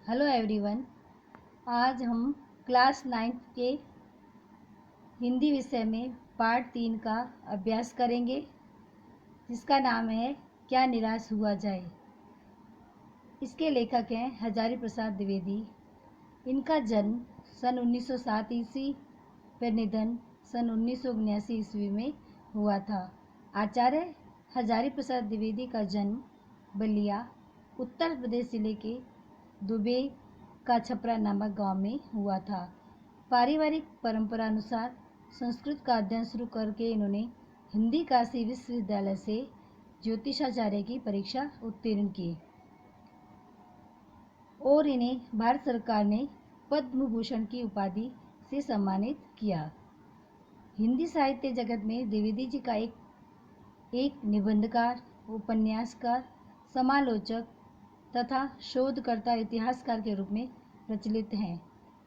Hello everyone. आज हम class 9 के हिंदी विषय में पार्ट 3 का अभ्यास करेंगे, जिसका नाम है क्या निराश हुआ जाए। इसके लेखक हैं हजारी प्रसाद द्विवेदी। इनका जन्म सन 1907 ईस्वी पर निधन सन 1979 ईस्वी में हुआ था। आचार्य हजारी प्रसाद द्विवेदी का जन्म बलिया, उत्तर प्रदेश जिले के दुबे का छपरा नामक गांव में हुआ था। पारिवारिक परंपरा अनुसार संस्कृत का अध्ययन शुरू करके इन्होंने हिंदी काशी विश्वविद्यालय से ज्योतिषाचार्य की परीक्षा उत्तीर्ण की और इन्हें भारत सरकार ने पद्म भूषण की उपाधि से सम्मानित किया। हिंदी साहित्य जगत में द्विवेदी जी का एक निबंधकार, उपन्यासकार, समालोचक तथा शोधकर्ता, इतिहासकार के रूप में प्रचलित हैं।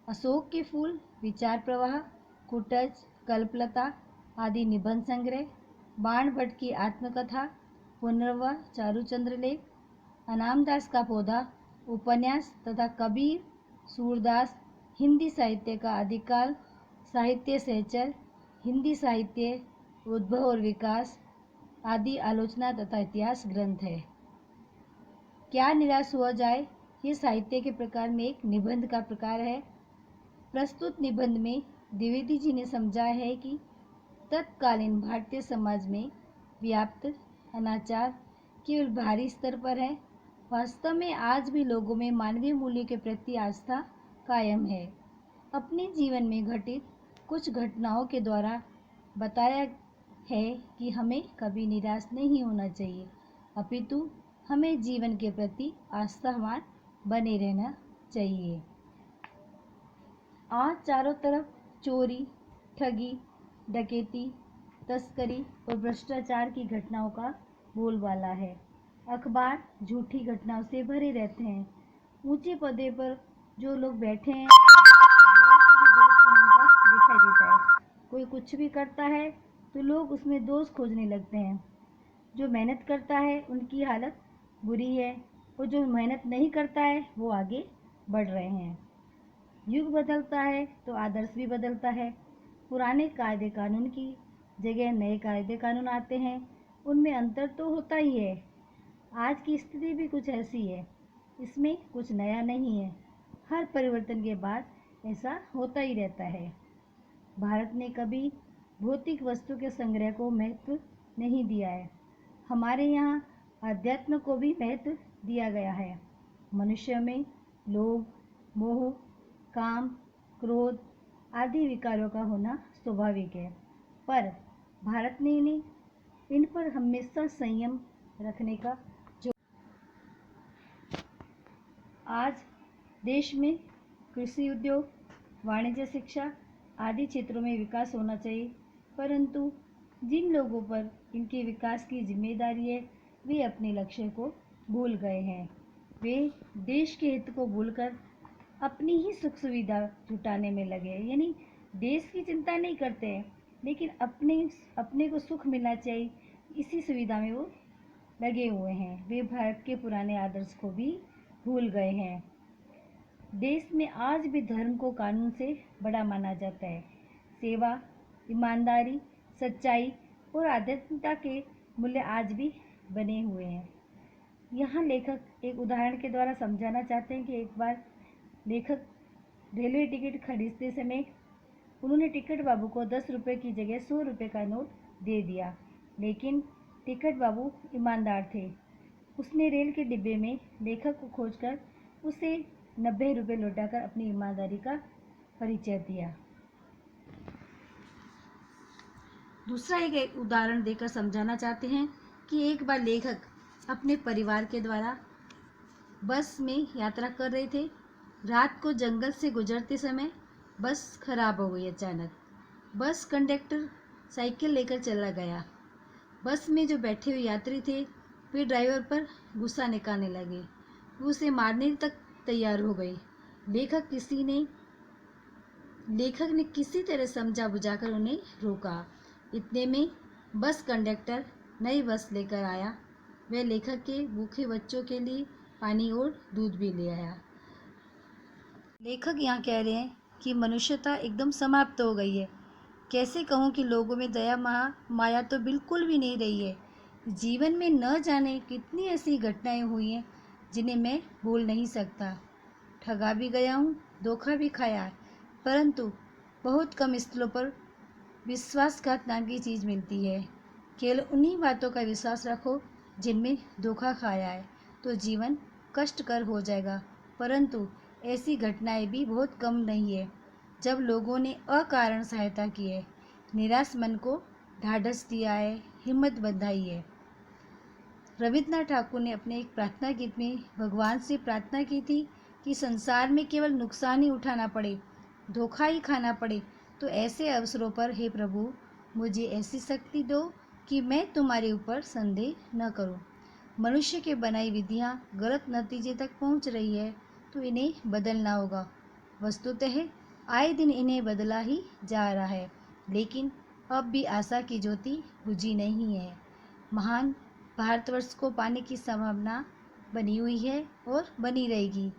अशोक के फूल, विचार प्रवाह, कुटज, कल्पलता आदि निबंध संग्रह, बाण भट्ट की आत्मकथा, पुनर्वा, चारुचंद्र लेख, अनामदास का पौधा, उपन्यास तथा कबीर, सूरदास, हिंदी साहित्य का आदिकाल, साहित्य सहचर, हिंदी साहित्य उद्भव और विकास आदि आलोचना तथा इतिहास ग्रंथ है। क्या निराश हुआ जाए ये साहित्य के प्रकार में एक निबंध का प्रकार है। प्रस्तुत निबंध में द्विवेदी जी ने समझा है कि तत्कालीन भारतीय समाज में व्याप्त अनाचार केवल बाहरी स्तर पर है। वास्तव में आज भी लोगों में मानवीय मूल्यों के प्रति आस्था कायम है। अपने जीवन में घटित कुछ घटनाओं के द्वारा बताया है कि हमें कभी निराश नहीं होना चाहिए, अपितु हमें जीवन के प्रति आस्थावान बने रहना चाहिए। आज चारों तरफ चोरी, ठगी, डकैती, तस्करी और भ्रष्टाचार की घटनाओं का बोलबाला है। अखबार झूठी घटनाओं से भरे रहते हैं। ऊंचे पदे पर जो लोग बैठे हैं दिखाई देता है। कोई कुछ भी करता है तो लोग उसमें दोष खोजने लगते हैं। जो मेहनत करता है उनकी हालत बुरी है और जो मेहनत नहीं करता है वो आगे बढ़ रहे हैं। युग बदलता है तो आदर्श भी बदलता है। पुराने कायदे कानून की जगह नए कायदे कानून आते हैं, उनमें अंतर तो होता ही है। आज की स्थिति भी कुछ ऐसी है, इसमें कुछ नया नहीं है। हर परिवर्तन के बाद ऐसा होता ही रहता है। भारत ने कभी भौतिक वस्तु के संग्रह को महत्व नहीं दिया है। हमारे यहाँ अध्यात्म को भी महत्व दिया गया है। मनुष्य में लोभ, मोह, काम, क्रोध आदि विकारों का होना स्वाभाविक है, पर भारत ने इन पर हमेशा संयम रखने का जो आज देश में कृषि उद्योग, वाणिज्य, शिक्षा आदि क्षेत्रों में विकास होना चाहिए, परंतु जिन लोगों पर इनके विकास की जिम्मेदारी है वे अपने लक्ष्य को भूल गए हैं। वे देश के हित को भूलकर अपनी ही सुख सुविधा जुटाने में लगे हैं। यानी देश की चिंता नहीं करते हैं, लेकिन अपने को सुख मिलना चाहिए, इसी सुविधा में वो लगे हुए हैं। वे भारत के पुराने आदर्श को भी भूल गए हैं। देश में आज भी धर्म को कानून से बड़ा माना जाता है। सेवा, ईमानदारी, सच्चाई और आध्यात्मिकता के मूल्य आज भी बने हुए हैं। यहाँ लेखक एक उदाहरण के द्वारा समझाना चाहते हैं कि एक बार लेखक रेलवे टिकट खरीदते समय उन्होंने टिकट बाबू को 10 रुपये की जगह 100 रुपये का नोट दे दिया, लेकिन टिकट बाबू ईमानदार थे। उसने रेल के डिब्बे में लेखक को खोजकर उसे 90 रुपये लौटाकर अपनी ईमानदारी का परिचय दिया। दूसरा एक उदाहरण देकर समझाना चाहते हैं कि एक बार लेखक अपने परिवार के द्वारा बस में यात्रा कर रहे थे। रात को जंगल से गुजरते समय बस खराब हो गई। अचानक बस कंडक्टर साइकिल लेकर चला गया। बस में जो बैठे हुए यात्री थे वे ड्राइवर पर गुस्सा निकालने लगे। वो उसे मारने तक तैयार हो गए। लेखक ने किसी तरह समझा बुझाकर उन्हें रोका। इतने में बस कंडक्टर नई बस लेकर आया। वह लेखक के भूखे बच्चों के लिए पानी और दूध भी ले आया। लेखक यहाँ कह रहे हैं कि मनुष्यता एकदम समाप्त हो गई है। कैसे कहूँ कि लोगों में दया माया तो बिल्कुल भी नहीं रही है। जीवन में न जाने कितनी ऐसी घटनाएं हुई हैं जिन्हें मैं भूल नहीं सकता। ठगा भी गया हूँ, धोखा भी खाया है, परंतु बहुत कम स्थलों पर विश्वासघात नाम की चीज़ मिलती है। केवल उन्हीं बातों का विश्वास रखो जिनमें धोखा खाया है, तो जीवन कष्टकर हो जाएगा। परंतु ऐसी घटनाएं भी बहुत कम नहीं है जब लोगों ने अकारण सहायता की है, निराश मन को ढाढ़स दिया है, हिम्मत बंधाई है। रविन्द्रनाथ ठाकुर ने अपने एक प्रार्थना गीत में भगवान से प्रार्थना की थी कि संसार में केवल नुकसान ही उठाना पड़े, धोखा ही खाना पड़े, तो ऐसे अवसरों पर हे प्रभु मुझे ऐसी शक्ति दो कि मैं तुम्हारे ऊपर संदेह न करूं। मनुष्य के बनाई विधियां गलत नतीजे तक पहुंच रही है तो इन्हें बदलना होगा। वस्तुतः आए दिन इन्हें बदला ही जा रहा है, लेकिन अब भी आशा की ज्योति बुझी नहीं है। महान भारतवर्ष को पाने की संभावना बनी हुई है और बनी रहेगी।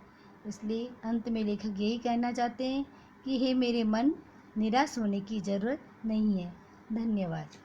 इसलिए अंत में लेखक यही कहना चाहते हैं कि हे मेरे मन, निराश होने की ज़रूरत नहीं है। धन्यवाद।